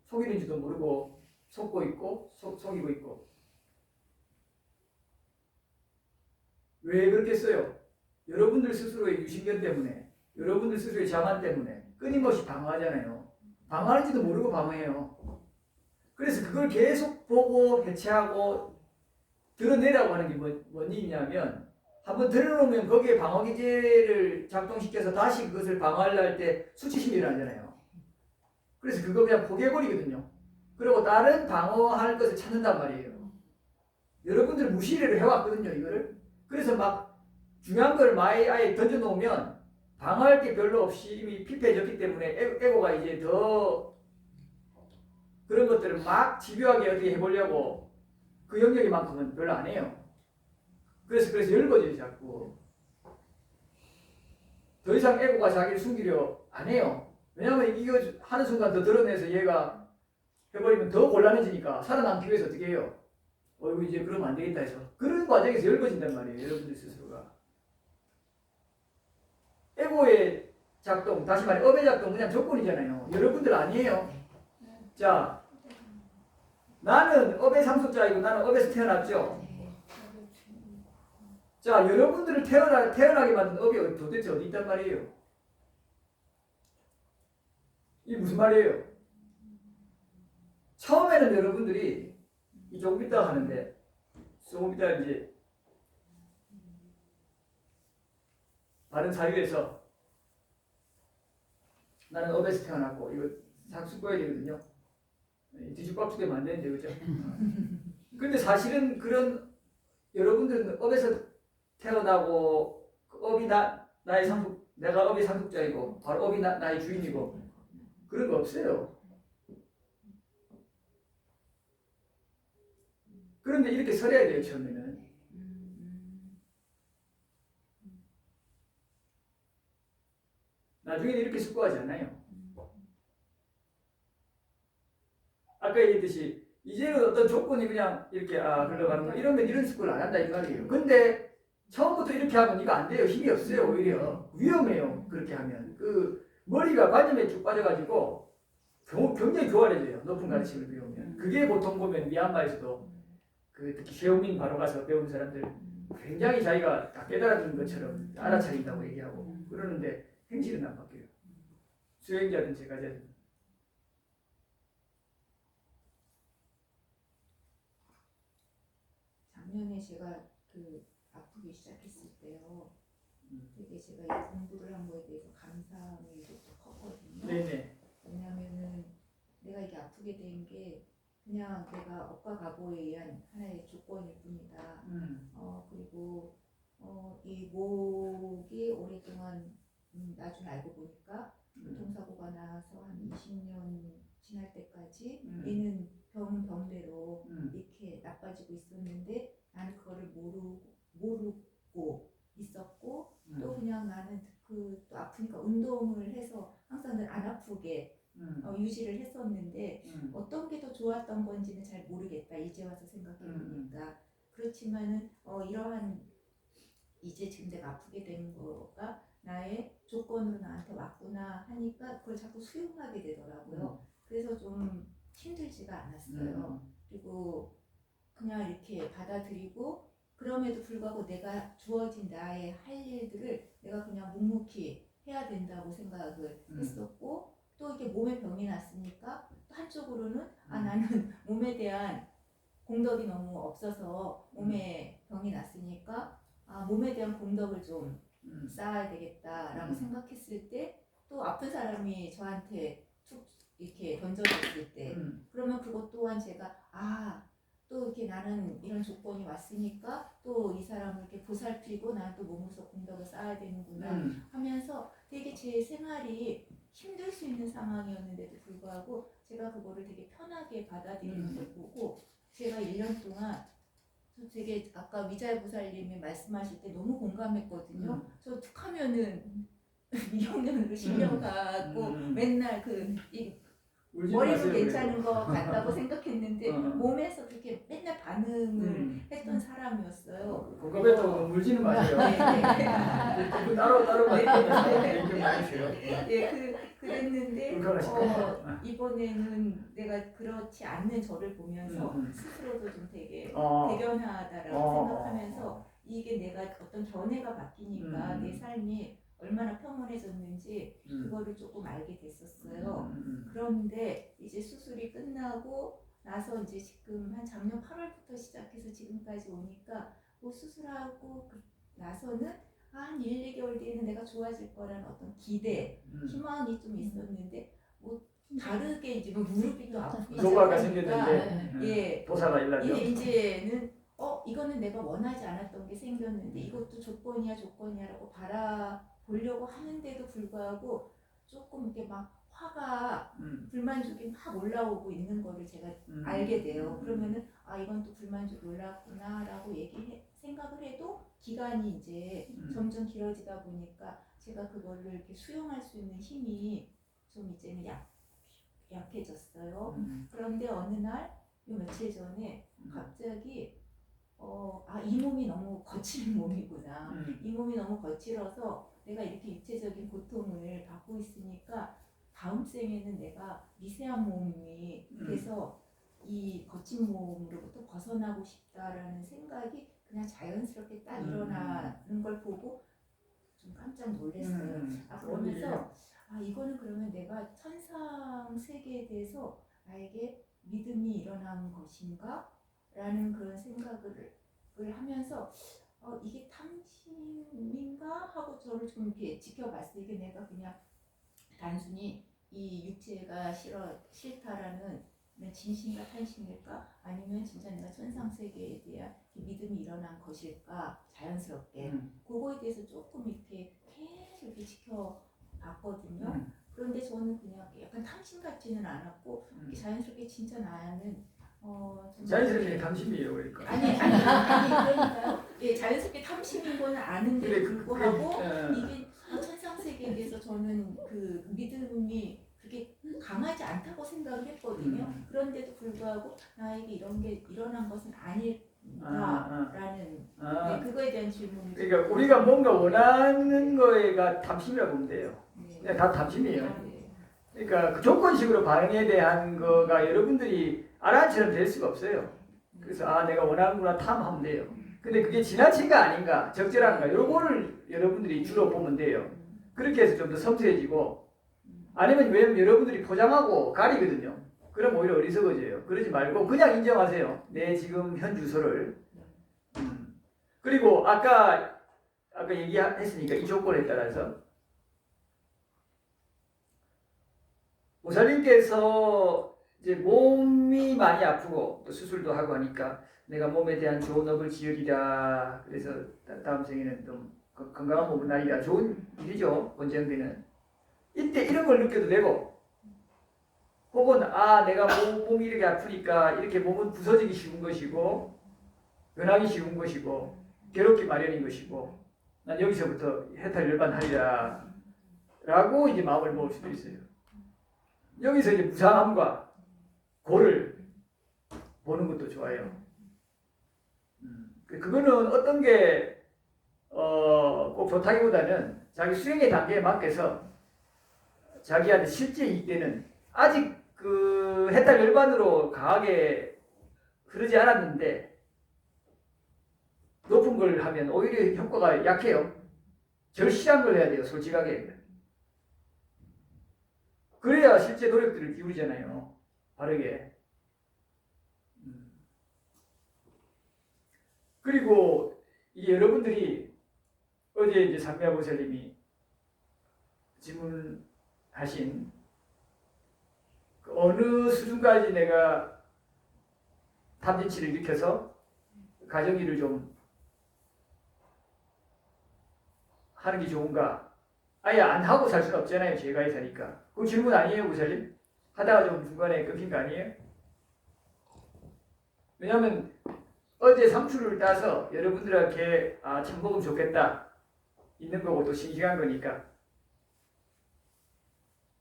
속이는지도 모르고 속고 있고 속이고 있고. 왜 그렇겠어요? 여러분들 스스로의 유신견 때문에 여러분들 스스로의 자만 때문에 끊임없이 방어하잖아요. 방어하는지도 모르고 방어해요. 그래서 그걸 계속 보고 해체하고 드러내라고 하는 게 뭔 일이냐면 한번 드러놓으면 거기에 방어기제를 작동시켜서 다시 그것을 방어하려 할 때 수치심이 일어나잖아요. 그래서 그거 그냥 포기해버리거든요. 그리고 다른 방어할 것을 찾는단 말이에요. 여러분들 무시를 해왔거든요, 이거를. 그래서 막 중요한 걸 많이 아예 던져놓으면 방어할 게 별로 없이 이미 피폐해졌기 때문에 에고가 이제 더 그런 것들을 막 집요하게 어떻게 해보려고 그 영역만큼은 별로 안 해요. 그래서 열거져요 자꾸. 더 이상 에고가 자기를 숨기려 안 해요. 왜냐하면 이거 하는 순간 더 드러내서 얘가 해버리면 더 곤란해지니까 살아남기 위해서 어떻게 해요? 이거 이제 그러면 안 되겠다 해서 그런 과정에서 열거진단 말이에요. 여러분들 스스로가. 에고의 작동, 다시 말해 업의 작동 그냥 조건이잖아요. 여러분들 아니에요. 자, 나는 업의 상속자이고 나는 업에서 태어났죠. 자, 여러분들을 태어나게 만든 업이 도대체 어디 있단 말이에요? 이게 무슨 말이에요? 처음에는 여러분들이 조금 이따 하는데 조금 이따 이제 바른 사유에서 나는 업에서 태어났고 이거 싹 꺼야 되거든요. 뒤죽박죽되면 안 되는데 그죠? 근데 사실은 그런 여러분들은 업에서 태어나고 업이 나의 상속 내가 업의 상속자이고 바로 업이 나의 주인이고 그런 거 없어요. 그런데 이렇게 설해야 돼요 처음에는. 나중에는 이렇게 숙고하지 않아요. 아까 얘기했듯이 이제는 어떤 조건이 그냥 이렇게 흘러가는 거 이러면 이런 숙고를 안 한다 이 말이에요. 근데 처음부터 이렇게 하면 이거 안 돼요. 힘이 없어요. 오히려 위험해요. 그렇게 하면 그 머리가 관념에 쭉 빠져가지고 굉장히 교활해져요. 높은 가르침을 배우면. 그게 보통 보면 미얀마에서도 그 특히 셰오민 바로 가서 배운 사람들 굉장히 자기가 다 깨달아진 것처럼 알아차린다고 얘기하고 그러는데 행실은 안 바뀌어요. 수행자든 제가자든. 작년에 제가 아프기 시작했을 때요. 되게 제가 이 공부를 한 거에 대해서 감사함이 또 컸거든요. 네네. 왜냐면은 내가 이게 아프게 된 게 그냥 내가 업과 가보에 의한 하나의 조건일 뿐이다. 그리고 이 목이 오랫동안 나중에 알고 보니까 교통사고가 나서 한 20년 지날 때까지 얘는 병대로 이렇게 나빠지고 있었는데 나는 그거를 모르고 있었고 또 그냥 나는 또 아프니까 운동을 해서 항상 늘 안 아프게 유지를 했었는데 어떤 게 더 좋았던 건지는 잘 모르겠다 이제 와서 생각해보니까. 그렇지만은 이러한 이제 지금 내가 아프게 되는 거가 나의 조건으로 나한테 왔구나 하니까 그걸 자꾸 수용하게 되더라고요. 그래서 좀 힘들지가 않았어요. 그리고 그냥 이렇게 받아들이고 그럼에도 불구하고 내가 주어진 나의 할 일들을 내가 그냥 묵묵히 해야 된다고 생각을 했었고 또 이렇게 몸에 병이 났으니까 또 한쪽으로는 나는 몸에 대한 공덕이 너무 없어서 몸에 병이 났으니까 몸에 대한 공덕을 좀 쌓아야 되겠다라고 생각했을 때 또 아픈 사람이 저한테 툭 이렇게 던져졌을 때 그러면 그것 또한 제가 또 이렇게 나는 이런 조건이 왔으니까 또 이 사람을 이렇게 보살피고 나는 또 몸으로서 공덕을 쌓아야 되는구나 하면서 되게 제 생활이 힘들 수 있는 상황이었는데도 불구하고 제가 그거를 되게 편하게 받아들이는 걸 보고 제가 1년 동안 되게 아까 위자보살님이 말씀하실 때 너무 공감했거든요. 저 툭하면은 미경련으로 실려가고 맨날 머리로 괜찮은 거 같다고 생각했는데 몸에서 그렇게 맨날 반응을 했던 사람이었어요. 공감했다고 물지는 마세요. 따로 얘기 마세요. 그랬는데 이번에는 내가 그렇지 않는 저를 보면서 스스로도 좀 되게 대견하다라고 생각하면서 이게 내가 어떤 견해가 바뀌니까 내 삶이 얼마나 평온해졌는지 그거를 조금 알게 됐었어요. 그런데 이제 수술이 끝나고 나서 이제 지금 한 작년 8월부터 시작해서 지금까지 오니까 수술하고 나서는 한 1, 2개월 뒤에는 내가 좋아질 거라는 어떤 기대, 희망이 좀 있었는데 다르게 이제 무릎이 또 아프기 노화가 시작하니까 생겼는데 도사가 일나죠. 이제는 이거는 내가 원하지 않았던 게 생겼는데 이것도 조건이야라고 바라보려고 하는데도 불구하고 조금 이렇게 막 화가 불만족이 막 올라오고 있는 거를 제가 알게 돼요. 그러면은 이건 또 불만족이 올라왔구나라고 생각을 해도 기간이 이제 점점 길어지다 보니까 제가 그거를 이렇게 수용할 수 있는 힘이 좀 이제는 약해졌어요. 그런데 어느 날 요 며칠 전에 갑자기 이 몸이 너무 거친 몸이구나. 이 몸이 너무 거칠어서 내가 이렇게 육체적인 고통을 받고 있으니까 다음 생에는 내가 미세한 몸이 돼서 이 거친 몸으로부터 벗어나고 싶다라는 생각이 그냥 자연스럽게 딱 일어나는 걸 보고 좀 깜짝 놀랐어요. 그러면서 이거는 그러면 내가 천상 세계에 대해서 나에게 믿음이 일어난 것인가? 라는 그런 생각을 하면서 이게 탐심인가? 하고 저를 좀 이렇게 지켜봤어요. 이게 내가 그냥 단순히 이 육체가 싫다라는 진심과 탄심일까? 아니면 진짜 내가 천상 세계에 대한 믿음이 일어난 것일까? 자연스럽게 그거에 대해서 조금 이렇게 계속 이렇게 지켜봤거든요. 그런데 저는 그냥 약간 탐심 같지는 않았고 자연스럽게 진짜 나는 자연스럽게 감심이에요, 그러니까. 아니 그러니까요. 예, 자연스럽게 탐심인 거는 아는데 불구하고 이게 천상 세계에 대해서 저는 그 믿음이 그게 강하지 않다고 생각을 했거든요. 그런데도 불구하고 나에게 이런 게 일어난 것은 아닐까라는 그거에 대한 질문을. 그러니까 우리가 뭔가 원하는 거가 탐심이라고 보면 돼요. 네. 다 탐심이에요. 네. 그러니까 그 조건식으로 반응에 대한 거가 여러분들이 알아처럼 될 수가 없어요. 그래서 내가 원하는구나 탐하면 돼요. 근데 그게 지나친가 아닌가, 적절한가, 요거를 여러분들이 주로 보면 돼요. 그렇게 해서 좀 더 섬세해지고, 아니면 왜냐면 여러분들이 포장하고 가리거든요. 그럼 오히려 어리석어져요. 그러지 말고 그냥 인정하세요. 내 지금 현 주소를. 그리고 아까 얘기했으니까 이 조건에 따라서 보살님께서 이제 몸이 많이 아프고 또 수술도 하고 하니까 내가 몸에 대한 좋은 업을 지으리라. 그래서 다음 생에는 좀 건강한 몸을 나리라. 좋은 일이죠. 권장되는. 이때 이런 걸 느껴도 되고, 혹은 내가 몸이 이렇게 아프니까 이렇게 몸은 부서지기 쉬운 것이고 변하기 쉬운 것이고 괴롭기 마련인 것이고 난 여기서부터 해탈 열반하리라 라고 이제 마음을 먹을 수도 있어요. 여기서 이제 무상함과 고를 보는 것도 좋아요. 그거는 어떤 게 꼭 좋다기보다는 자기 수행의 단계에 맞게서 자기한테 실제 이때는 아직 그 해탈 열반으로 강하게 흐르지 않았는데 높은 걸 하면 오히려 효과가 약해요. 절실한 걸 해야 돼요. 솔직하게. 그래야 실제 노력들을 기울이잖아요. 바르게. 그리고 이게 여러분들이 어제 이제 상미아보살님이 질문하신 그 어느 수준까지 내가 탐진치를 일으켜서 가정일을 좀 하는 게 좋은가? 아예 안 하고 살 수는 없잖아요. 제가 사니까. 그 질문 아니에요, 보살님? 하다가 좀 중간에 끊긴 거 아니에요? 왜냐하면 어제 상추를 따서 여러분들에게 참 먹으면 좋겠다 있는 거고 또 싱싱한 거니까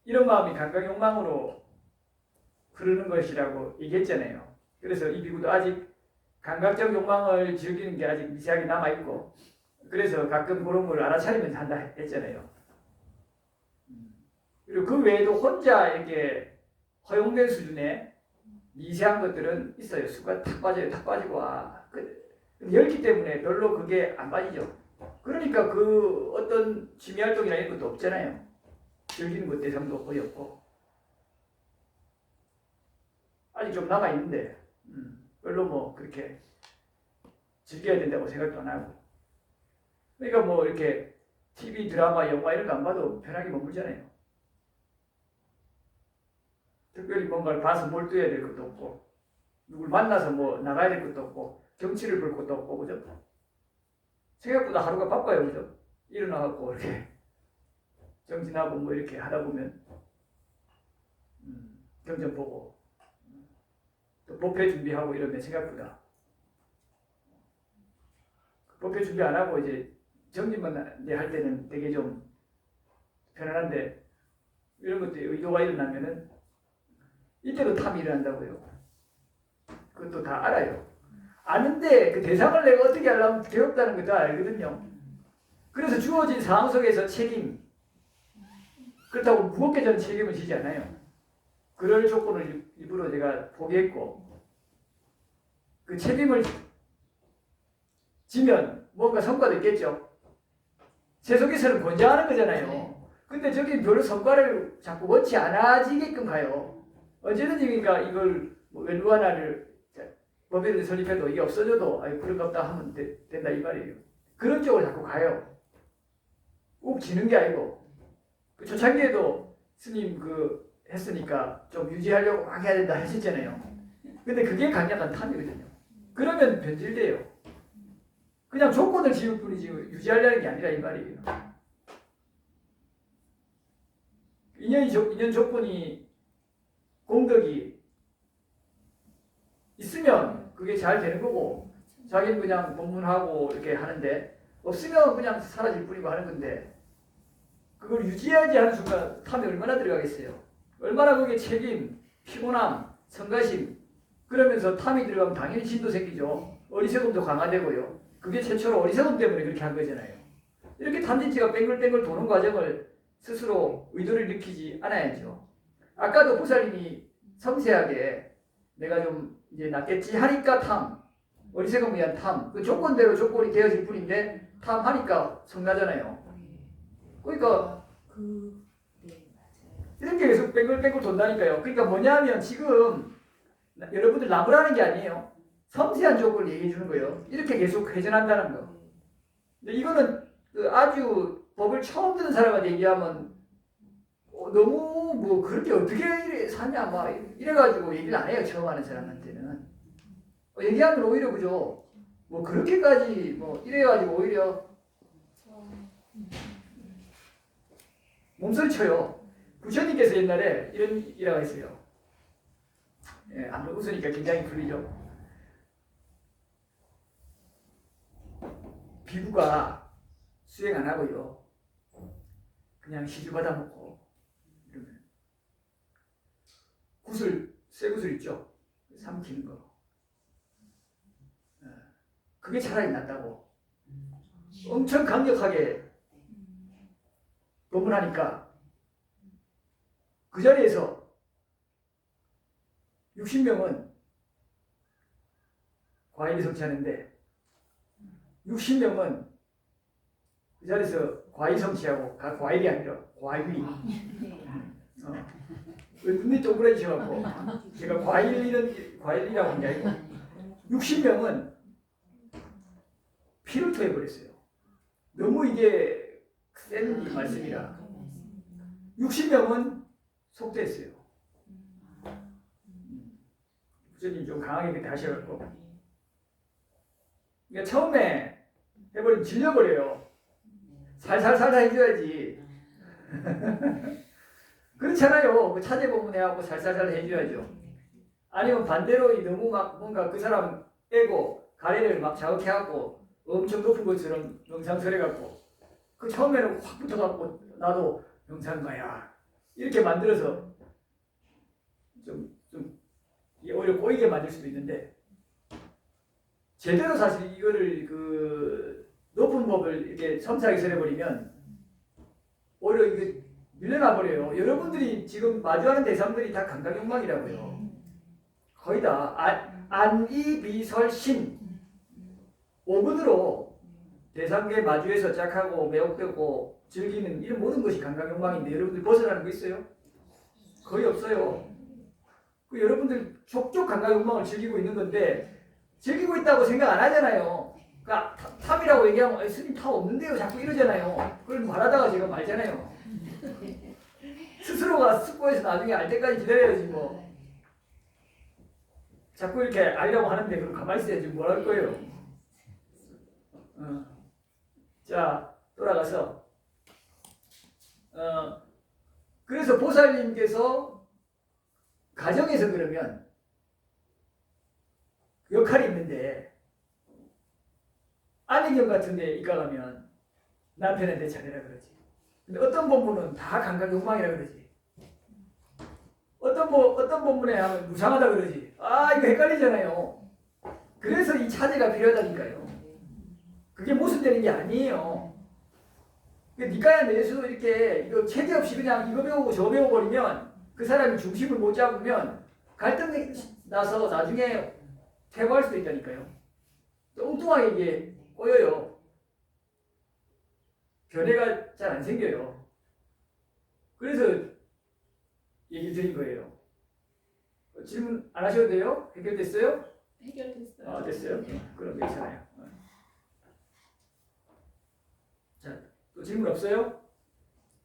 이런 마음이 감각욕망으로 흐르는 것이라고 얘기했잖아요. 그래서 이 비구도 아직 감각적 욕망을 즐기는 게 아직 미세하게 남아있고 그래서 가끔 그런 걸 알아차리면서 한다 했잖아요. 그리고 그 외에도 혼자 이렇게 허용된 수준의 미세한 것들은 있어요. 수가 탁 빠져요. 탁 빠지고 열기 때문에 별로 그게 안 빠지죠. 그러니까 그 어떤 취미활동이나 이런 것도 없잖아요. 즐기는 것 대상도 거의 없고 아직 좀 남아있는데 별로 뭐 그렇게 즐겨야 된다고 생각도 안 하고 그러니까 뭐 이렇게 TV, 드라마, 영화 이런 거 안 봐도 편하게 머물잖아요. 특별히 뭔가를 봐서 몰두해야 될 것도 없고 누굴 만나서 뭐 나가야 될 것도 없고 경치를 볼 것도 없고 그죠? 생각보다 하루가 바빠요 그죠? 일어나갖고 이렇게 정진하고 뭐 이렇게 하다 보면 경전 보고 또 법회 준비하고 이러면 생각보다 법회 준비 안 하고 이제 정진만 할 때는 되게 좀 편안한데 이런 것도 의도가 일어나면은 이때도 탐이 일어난다고요. 그것도 다 알아요. 아는데 그 대상을 내가 어떻게 하려면 괴롭다는 것도 알거든요. 그래서 주어진 상황 속에서 책임, 그렇다고 무겁게 저는 책임을 지지 않아요. 그럴 조건을 일부러 제가 포기했고 그 책임을 지면 뭔가 성과도 있겠죠. 제 속에서는 권장하는 거잖아요. 근데 저기 별로 성과를 자꾸 원치 않아지게끔 가요. 언제든지 그러니까 이걸 뭐 왼루 하나를 법인을 설립해도 이게 없어져도 아유 그런가 보다 하면 된다 이 말이에요. 그런 쪽으로 자꾸 가요. 꼭 지는 게 아니고 그 초창기에도 스님 그 했으니까 좀 유지하려고 막 해야 된다 하셨잖아요. 근데 그게 강력한 탐이거든요. 그러면 변질돼요. 그냥 조건을 지을 뿐이지 유지하려는 게 아니라 이 말이에요. 인연 조건이 공덕이 있으면 그게 잘 되는 거고 자기는 그냥 법문하고 이렇게 하는데 없으면 그냥 사라질 뿐이고 하는 건데 그걸 유지해야지 하는 순간 탐이 얼마나 들어가겠어요. 얼마나 거기에 책임, 피곤함, 성가심 그러면서 탐이 들어가면 당연히 진도 생기죠. 어리석음도 강화되고요. 그게 최초로 어리석음 때문에 그렇게 한 거잖아요. 이렇게 탐진치가 뺑글뺑글 도는 과정을 스스로 의도를 느끼지 않아야죠. 아까도 보살님이 섬세하게 내가 좀 이제 낫겠지 하니까 탐, 어리석음에 의한 탐, 그 조건대로 조건이 되어질 뿐인데 탐하니까 성나잖아요. 그러니까 이렇게 계속 뺑글뺑글 돈다니까요. 그러니까 뭐냐면 지금 여러분들 나무라는 게 아니에요. 섬세한 조건을 얘기해 주는 거예요. 이렇게 계속 회전한다는 거. 근데 이거는 아주 법을 처음 듣는 사람한테 얘기하면 너무 뭐 그렇게 어떻게 사냐 막 이래가지고 얘기를 안 해요. 처음 하는 사람한테는. 얘기하면 오히려 그죠. 뭐 그렇게까지 뭐 이래가지고 오히려 몸소리 쳐요. 부처님께서 옛날에 이런 일화가 있어요. 예, 아무튼 웃으니까 굉장히 풀리죠. 비구가 수행 안 하고요. 그냥 시주 받아먹고 이러면 구슬, 쇠구슬 있죠? 삼키는 거. 그게 차라리 낫다고. 엄청 강력하게 법문하니까 그 자리에서 60명은 과일이 성취하는데 60명은 그 자리에서 과일 성취하고 과일이 아니라 과일이 눈이 동그라지셔갖고 제가 과일이라고 한 게 아니고 60명은 피를 토해버렸어요. 너무 이게 센 말씀이라 60명은 속됐어요. 부처님 좀 강하게 그때 하셔갖고 그러니까 처음에 해버리면 질려버려요. 살살살 해줘야지. 그렇잖아요. 그 차제법문 해갖고 살살살 해줘야죠. 아니면 반대로 너무 막 뭔가 그 사람 애고 가래를 막 자극해갖고 엄청 높은 것처럼 명상설해갖고 그 처음에는 확 붙어갖고 나도 명상가야 이렇게 만들어서 좀 오히려 꼬이게 만들 수도 있는데 제대로 사실 이거를 그 높은 법을 이렇게 섬세하게 설해버리면 오히려 이게 밀려나 버려요. 여러분들이 지금 마주하는 대상들이 다 감각욕망이라고요. 거의 다 안이비설신 5분으로 대상계 마주해서 짝하고 매혹되고 즐기는 이런 모든 것이 감각욕망인데 여러분들 벗어나는 거 있어요? 거의 없어요. 그 여러분들 족족 감각욕망을 즐기고 있는 건데 즐기고 있다고 생각 안 하잖아요. 그러니까 탑이라고 얘기하면 스님 탑 없는데요 자꾸 이러잖아요. 그걸 말하다가 제가 말잖아요. 스스로가 숙고해서 나중에 알 때까지 기다려야지 뭐. 자꾸 이렇게 알려고 하는데 그럼 가만히 있어야지 뭘 할 거예요. 자, 돌아가서 그래서 보살님께서 가정에서 그러면 역할이 있는데 안희경 같은데 입각하면 남편한테 잘해라 그러지. 근데 어떤 본문은 다 감각 욕망이라 그러지. 어떤 본문에 하면 무상하다 그러지. 아, 이거 헷갈리잖아요. 그래서 이 차제가 필요하다니까요. 그게 모순되는 게 아니에요. 니까야 내수 이렇게 이거 체계 없이 그냥 이거 배우고 저 배워버리면 그 사람이 중심을 못 잡으면 갈등이 나서 나중에 퇴보할 수도 있다니까요. 엉뚱하게 이게 꼬여요. 변해가 잘 안 생겨요. 그래서 얘기 드린 거예요. 질문 안 하셔도 돼요? 해결됐어요? 해결됐어요. 아, 됐어요? 그럼 괜찮아요. 자, 또 질문 없어요?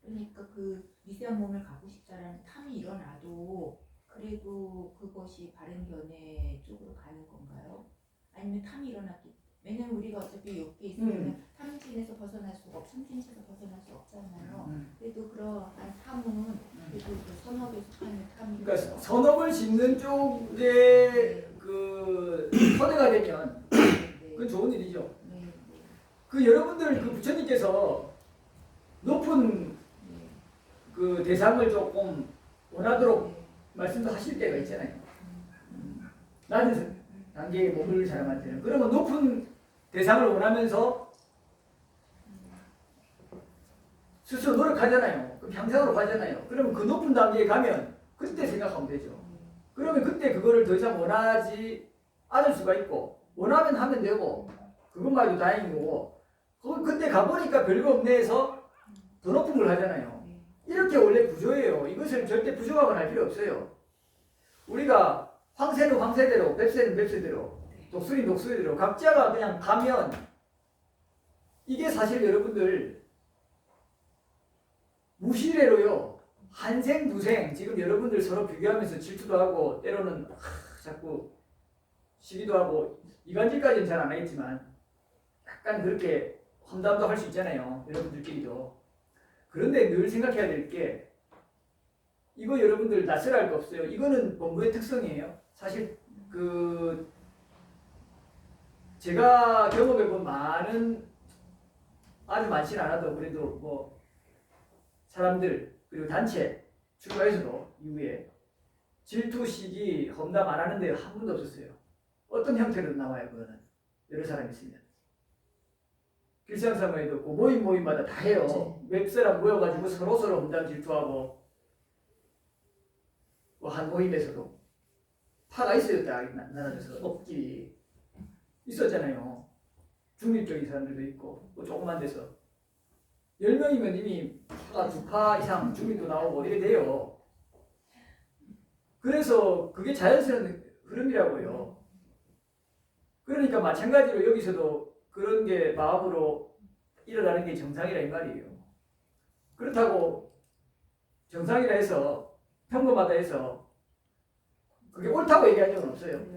그러니까 그 미세한 몸을 갖고 싶다라는 탐이 일어나도 그래도 그것이 바른 견해 쪽으로 가는 건가요? 아니면 탐이 일어났기 왜냐면 우리가 어차피 욕게 있으면 탐진에서 벗어날 수가 없고 삼진에서 벗어날 수 없잖아요. 그래도 그러한 탐은 그래도 그 선업에 속하는 탐이 그러니까 선업을 짓는 쪽에 그 선회가 되면 그건 좋은 일이죠. 그 여러분들 그 부처님께서 높은 그 대상을 조금 원하도록 말씀도 하실 때가 있잖아요. 낮은 단계의 몸을 사람할 때는 그러면 높은 대상을 원하면서 스스로 노력하잖아요. 그럼 향상으로 가잖아요. 그러면 그 높은 단계에 가면 그때 생각하면 되죠. 그러면 그때 그거를 더 이상 원하지 않을 수가 있고 원하면 하면 되고 그것마저 다행인 거고 그때 가보니까 별거 없네 해서 더 높은 걸 하잖아요. 이렇게 원래 구조예요. 이것을 절대 부정하거나 할 필요 없어요. 우리가 황새는 황새대로 뱁새는 뱁새대로 독수리 독수리대로 각자가 그냥 가면 이게 사실 여러분들 무시래로요. 한생 두생 지금 여러분들 서로 비교하면서 질투도 하고 때로는 자꾸 시기도 하고 이간질까지는 잘 안 하겠지만 약간 그렇게 험담도 할 수 있잖아요. 여러분들끼리도. 그런데 늘 생각해야 될 게 이거 여러분들 낯설할 거 없어요. 이거는 본부의 특성이에요. 사실 그 제가 경험해본 많은 아주 많지는 않아도 그래도 뭐 사람들 그리고 단체 출가에서도 이후에 질투, 시기, 험담 안 하는 데 한 번도 없었어요. 어떤 형태로 나와요 그거는 여러 사람이 있으면. 길상사무에도 있고 모임마다 다 해요. 몇 사람 모여가지고 서로 험담 질투하고 뭐 한 모임에서도 파가 있어요. 딱 나눠져서 업끼리 있었잖아요. 중립적인 사람들도 있고 뭐 조그만 데서 10명이면 이미 파가 2파 이상 중립도 나오고 이렇게 돼요. 그래서 그게 자연스러운 흐름이라고요. 그러니까 마찬가지로 여기서도 그런 게 마음으로 일어나는 게 정상이라 이 말이에요. 그렇다고 정상이라 해서 평범하다 해서 그게 옳다고 얘기한 적은 없어요.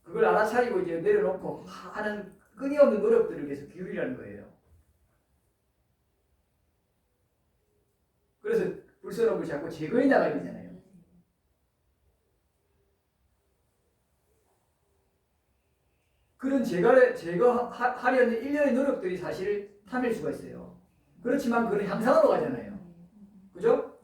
그걸 알아차리고 이제 내려놓고 하는 끊임없는 노력들을 계속 기울이라는 거예요. 그래서 불선업을 자꾸 제거해 나가야 되잖아요. 그런 제거하려는 일련의 노력들이 사실 탐일 수가 있어요. 그렇지만 그건 향상으로 가잖아요. 그죠?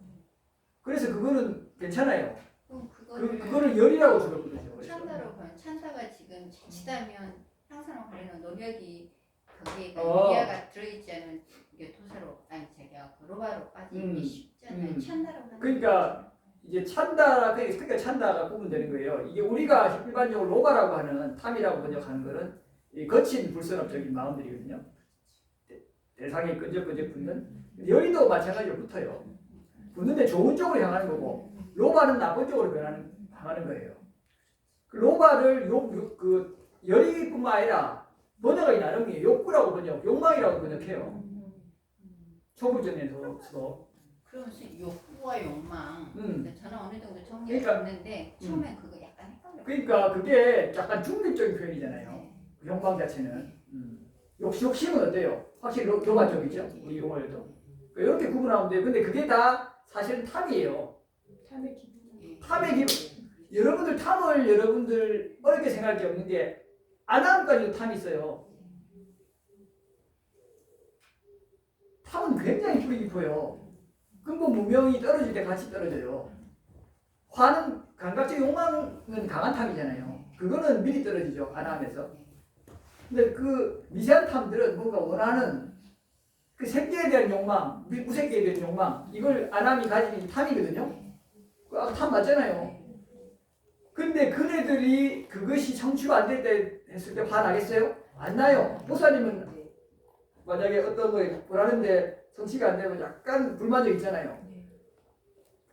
그래서 그거는 괜찮아요. 그거를 열이라고 주로 부르죠. 찬다로 보면 찬다가 지금 자칫하면 향상을 가려는 노력이 거기에 어. 이하가 들어있지 않은 이게 도사로 아니 제가 로바로 빠지기 쉽잖아요. 찬다로 하는 그러니까 이제 그러니까 찬다가 구분되는 거예요. 이게 우리가 일반적으로 로바라고 하는 탐이라고 번역하는 거는 이 거친 불선업적인 마음들이거든요. 대상에 끈적끈적 붙는 열이도 마찬가지로 붙어요. 붙는데 좋은 쪽으로 향하는 거고 로바는 나쁜 쪽으로 향하는 거예요. 그 로바를 그 열이뿐만 아니라 번역이 나름이에요. 욕구라고 욕망이라고 번역해요. 초불전에서도. 그러면서 욕구와 욕망. 근데 저는 어느 정도 정리가 그러니까, 됐는데 처음에 그거 약간 헷갈렸어요. 그러니까 그게 약간 중립적인 표현이잖아요. 그 욕망 자체는. 욕심은 어때요? 확실히 교과적이죠. 우리 용어에도. 이렇게 구분하면 돼요. 근데 그게 다 사실은 탐이에요. 탐의 기분. 탐의 기분. 여러분들 탐을 여러분들 어렵게 생각할 게 없는 게 아담까지도 탐이 있어요. 탐은 굉장히 뿌리 깊어요. 근본 문명이 떨어질 때 같이 떨어져요. 화는 감각적 욕망은 강한 탐이잖아요. 그거는 미리 떨어지죠. 아담에서. 근데 그 미세한 탐들은 뭔가 원하는 그 생계에 대한 욕망, 무생계에 대한 욕망, 이걸 아담이 가진 탐이거든요. 탐 맞잖아요. 근데 그네들이 그것이 성취가 안 될 때 했을 때 화나겠어요? 안 나요. 목사님은 만약에 어떤 거에 원하는데 성취가 안 되면 약간 불만족 있잖아요.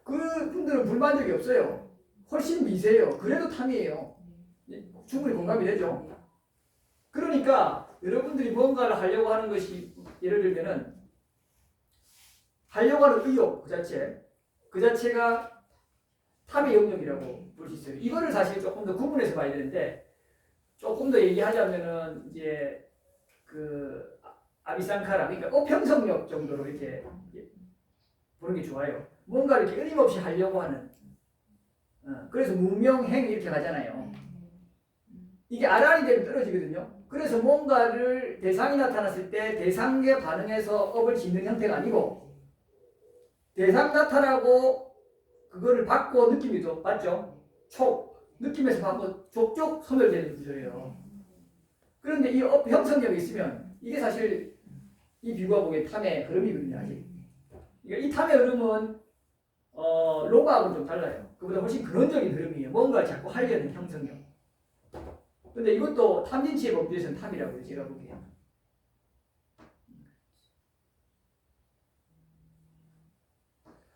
그 분들은 불만족이 없어요. 훨씬 미세해요. 그래도 탐이에요. 충분히 공감이 되죠. 그러니까 여러분들이 뭔가를 하려고 하는 것이 예를 들면은 하려고 하는 의욕 그 자체가 탐의 영역이라고 볼 수 있어요. 이거를 사실 조금 더 구분해서 봐야 되는데 조금 더 얘기하자면은 이제 그 아비상카라 그러니까 어평성력 정도로 이렇게 보는 게 좋아요. 뭔가 이렇게 끊임없이 하려고 하는 그래서 무명행 이렇게 가잖아요. 이게 아란이 되면 떨어지거든요. 그래서 뭔가를 대상이 나타났을 때 대상에 반응해서 업을 짓는 형태가 아니고 대상 나타나고 그거를 받고 느낌이 또 맞죠? 느낌에서 받고 족족 소멸되는 구조예요. 그런데 이 업 형성력이 있으면 이게 사실 이 비구가 보기엔 탐의 흐름이거든요. 아직. 그러니까 이 탐의 흐름은 로바하고는 좀 달라요. 그보다 훨씬 근원적인 흐름이에요. 뭔가를 자꾸 하려는 형성력. 근데 이것도 탐진치의 법칙에서는 탐이라고요. 제가 보기에는.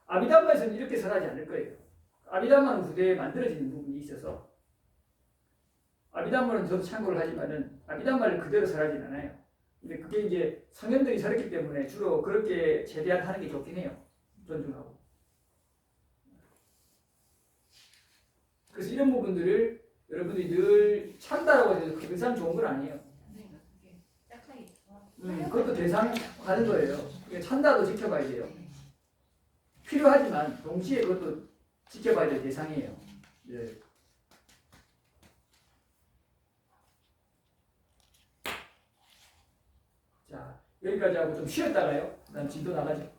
아비담마에서는 이렇게 설하지 않을 거예요. 아비담마는 후대에 만들어지는 부분이 있어서 아비담마는 저도 참고를 하지만은 아비담마를 그대로 설하진 않아요. 근데 그게 이제 성현들이 설했기 때문에 주로 그렇게 최대한 하는 게 좋긴 해요. 존중하고. 그래서 이런 부분들을 여러분들이 늘 찬다라고 해서 그 대상 좋은 건 아니에요. 그것도 대상 하는 거예요. 그러니까 찬다도 지켜봐야 돼요. 필요하지만 동시에 그것도 지켜봐야 될 대상이에요. 네. 자, 여기까지 하고 좀 쉬었다가요. 그다음 진도 나가죠.